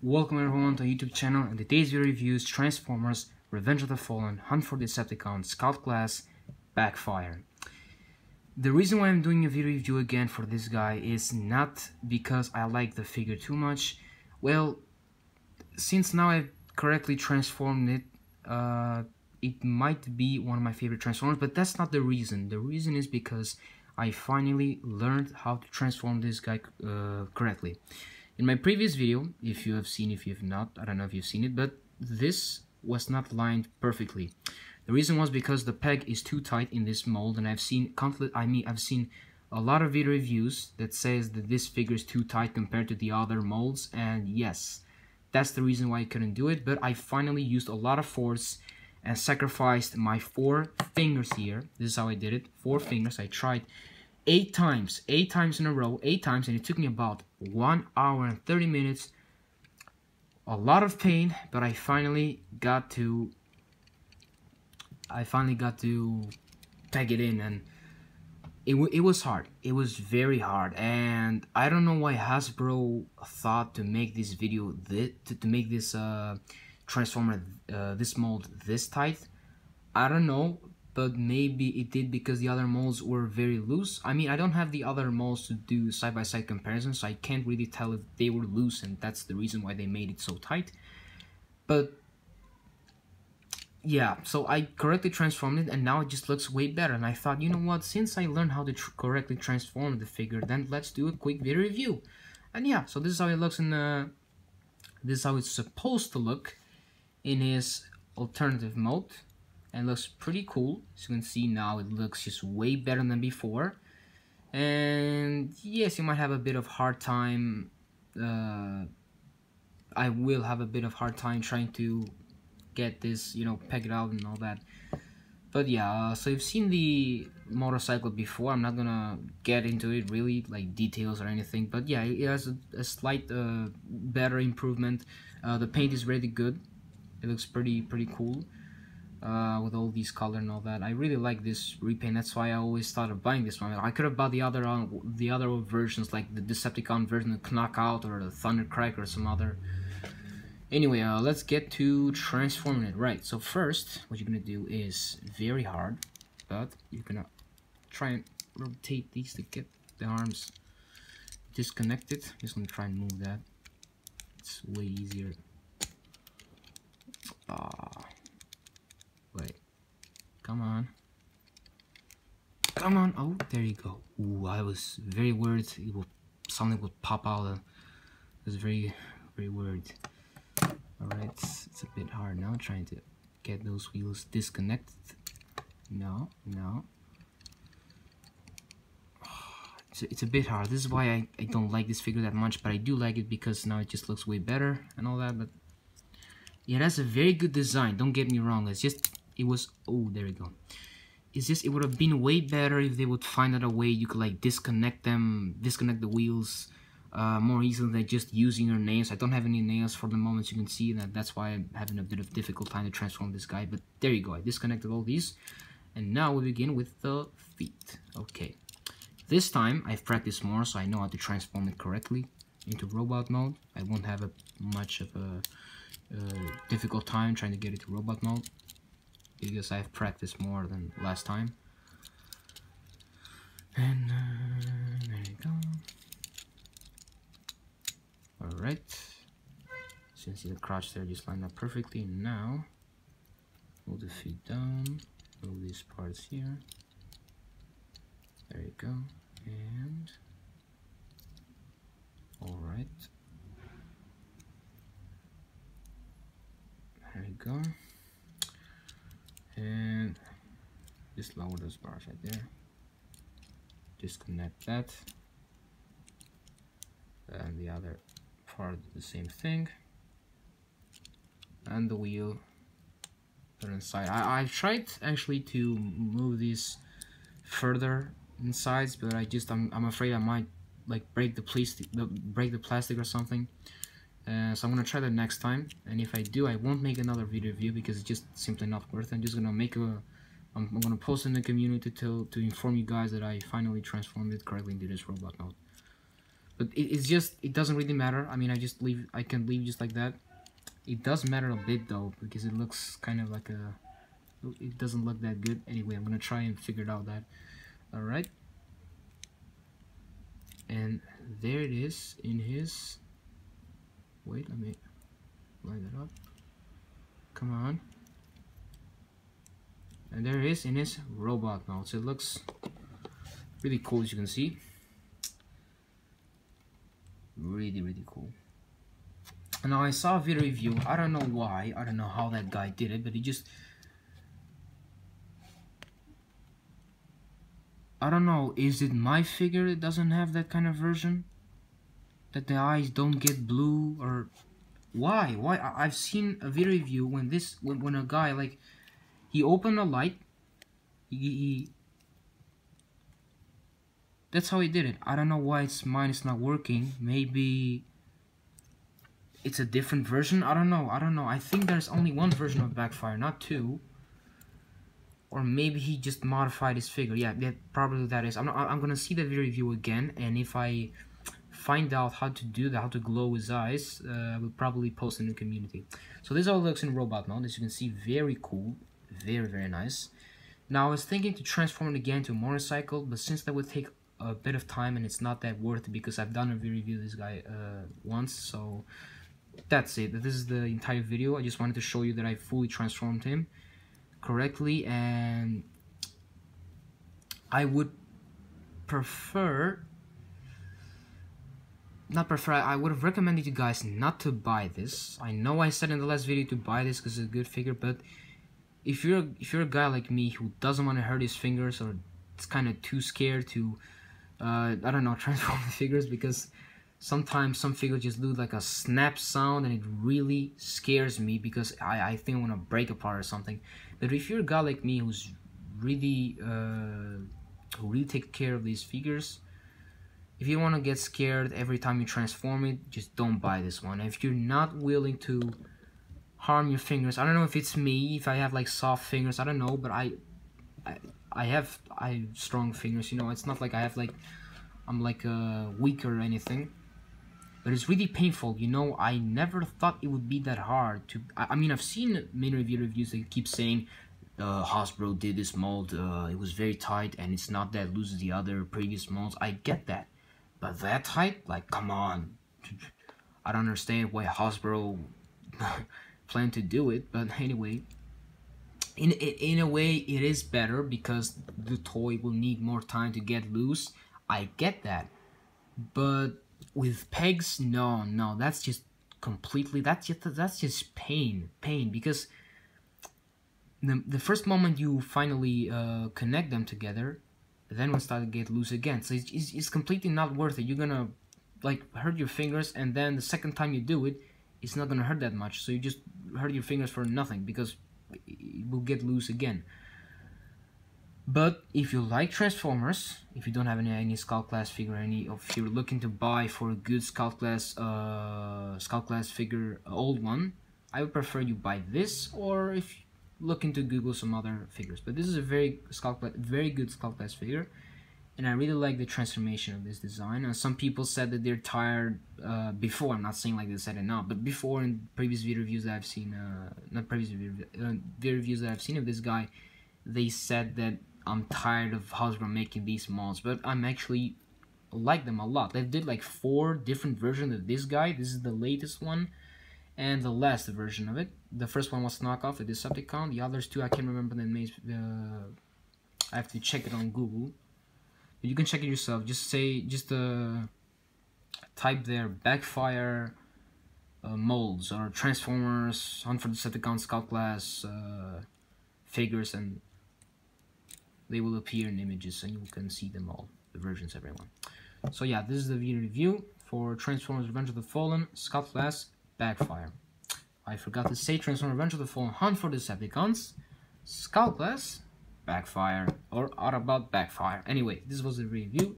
Welcome everyone to our YouTube channel, and today's video reviews Transformers Revenge of the Fallen, Hunt for Decepticons, Scout Class, Backfire. The reason why I'm doing a video review again for this guy is not because I like the figure too much. Well, since now I've correctly transformed it, it might be one of my favorite Transformers, but that's not the reason. The reason is because I finally learned how to transform this guy correctly. In my previous video, if you have seen, if you have not, I don't know if you've seen it, but this was not lined perfectly. The reason was because the peg is too tight in this mold, and I've seen I've seen a lot of video reviews that says that this figure is too tight compared to the other molds, and yes, that's the reason why I couldn't do it. But I finally used a lot of force and sacrificed my 4 fingers here. This is how I did it. 4 fingers. I tried 8 times in a row, 8 times, and it took me about 1 hour and 30 minutes. A lot of pain, but I finally got to peg it in, and it was hard. It was very hard, and I don't know why Hasbro thought to make this video to make this Transformer this mold this tight. I don't know, but maybe it did because the other molds were very loose. I mean, I don't have the other molds to do side-by-side comparisons, so I can't really tell if they were loose, and that's the reason why they made it so tight. But yeah, so I correctly transformed it, and now it just looks way better. And I thought, you know what, since I learned how to correctly transform the figure, then let's do a quick video review. And yeah, so this is how it looks in this is how it's supposed to look in his alternative mode. And looks pretty cool. As you can see now, it looks just way better than before. And yes, you might have a bit of hard time. I will have a bit of hard time trying to get this, you know, peg it out and all that. But yeah, so you've seen the motorcycle before. I'm not gonna get into it really, like details or anything. But yeah, it has a slight better improvement. The paint is really good. It looks pretty cool. With all these color and all that. I really like this repaint. That's why I always thought of buying this one. I could have bought the other versions, like the Decepticon version, the Knockout or the Thundercrack or some other. Anyway, let's get to transforming it. Right, so first what you're gonna do is very hard, but you're gonna try and rotate these to get the arms disconnected. Just gonna try and move that. It's way easier. Wait, come on, oh, there you go. Ooh, I was very worried something would pop out. It was very worried. Alright, it's a bit hard now, trying to get those wheels disconnected. No. It's a bit hard. This is why I don't like this figure that much, but I do like it because now it just looks way better and all that. But yeah, that's a very good design, don't get me wrong. It's just, it was, oh, there we go. It's just, it would have been way better if they would find out a way you could like disconnect the wheels more easily than just using your nails. I don't have any nails for the moment, you can see that. That's why I'm having a bit of difficult time to transform this guy. But there you go, I disconnected all these, and now we begin with the feet. Okay, this time I've practiced more, so I know how to transform it correctly into robot mode. I won't have much of a difficult time trying to get it to robot mode because I've practiced more than last time. And there you go. Alright, so you can see the crotch there just lined up perfectly. Now move the feet down, move these parts here. There you go. And alright, there you go. And just lower those bars right there. Disconnect that. And the other part, the same thing. And the wheel, put it inside. I've tried actually to move these further inside, but I'm afraid I might like break the plastic or something. So I'm gonna try that next time, and if I do, I won't make another video review because it's just simply not worth it. I'm just gonna make I'm gonna post in the community to inform you guys that I finally transformed it correctly into this robot mode. But it's just, it doesn't really matter. I mean, I can leave just like that. It does matter a bit though, because it looks kind of like a, it doesn't look that good. Anyway, I'm gonna try and figure it out that. Alright. And there it is in his, wait, let me line that up. Come on. And there it is in his robot mode. So it looks really cool, as you can see. Really cool. Now I saw a video review. I don't know why. I don't know how that guy did it, but he just, I don't know. Is it my figure that doesn't have that kind of version? That the eyes don't get blue, or why? I've seen a video review when a guy, like, he opened a light. That's how he did it. I don't know why mine is not working. Maybe it's a different version. I don't know. I think there's only one version of Backfire, not two. Or maybe he just modified his figure. Yeah, probably that is. I'm gonna see the video review again, and if I find out how to do that, how to glow his eyes, I will probably post in the community. So this all looks in robot mode. As you can see, very cool, very nice. Now I was thinking to transform it again to a motorcycle, but since that would take a bit of time and it's not that worth it, because I've done a video review of this guy once. So that's it. This is the entire video. I just wanted to show you that I fully transformed him correctly, and I would I would have recommended you guys not to buy this. I know I said in the last video to buy this because it's a good figure, but if you're a guy like me who doesn't want to hurt his fingers, or it's kind of too scared to I don't know, transform the figures, because sometimes some figures just do like a snap sound and it really scares me, because I think I want to break apart or something. But if you're a guy like me who's really who really take care of these figures, if you want to get scared every time you transform it, just don't buy this one. If you're not willing to harm your fingers, I don't know if it's me, if I have like soft fingers, I don't know, but I have strong fingers, you know. It's not like I have like, I'm like weak or anything, but it's really painful, you know. I never thought it would be that hard to, I mean, I've seen many reviews that keep saying Hasbro did this mold, it was very tight and it's not that loose as the other previous molds. I get that, but that tight, like, come on. I don't understand why Hasbro planned to do it, but anyway, in a way it is better because the toy will need more time to get loose. I get that, but with pegs, no, that's just completely, that's just pain, because the first moment you finally connect them together, then will start to get loose again. So it's completely not worth it. You're gonna like hurt your fingers, and then the second time you do it, it's not gonna hurt that much. So you just hurt your fingers for nothing, because it will get loose again. But if you like Transformers, if you don't have any Skull Class figure, if you're looking to buy for a good Skull Class figure, old one, I would prefer you buy this, or if you look into Google some other figures. But this is a very good Skull Class figure, and I really like the transformation of this design. Some people said that they're tired before. I'm not saying like they said it now, but before, in previous video reviews that I've seen, video reviews that I've seen of this guy, they said that I'm tired of Hasbro making these molds, but I'm actually like them a lot. They did like 4 different versions of this guy. This is the latest one, and the last version of it. The first one was knockoff, a Decepticon. The others 2, I can't remember the names. I have to check it on Google. But you can check it yourself. Just type there Backfire molds or Transformers, Hunt for Decepticons, Skull Class figures, and they will appear in images and you can see them all, the versions, everyone. So yeah, this is the video review for Transformers Revenge of the Fallen, Skull Class, Backfire. I forgot to say Transformers Revenge of the Fallen, Hunt for Decepticons, Skull Class, Backfire, or Autobot Backfire. Anyway, this was the review.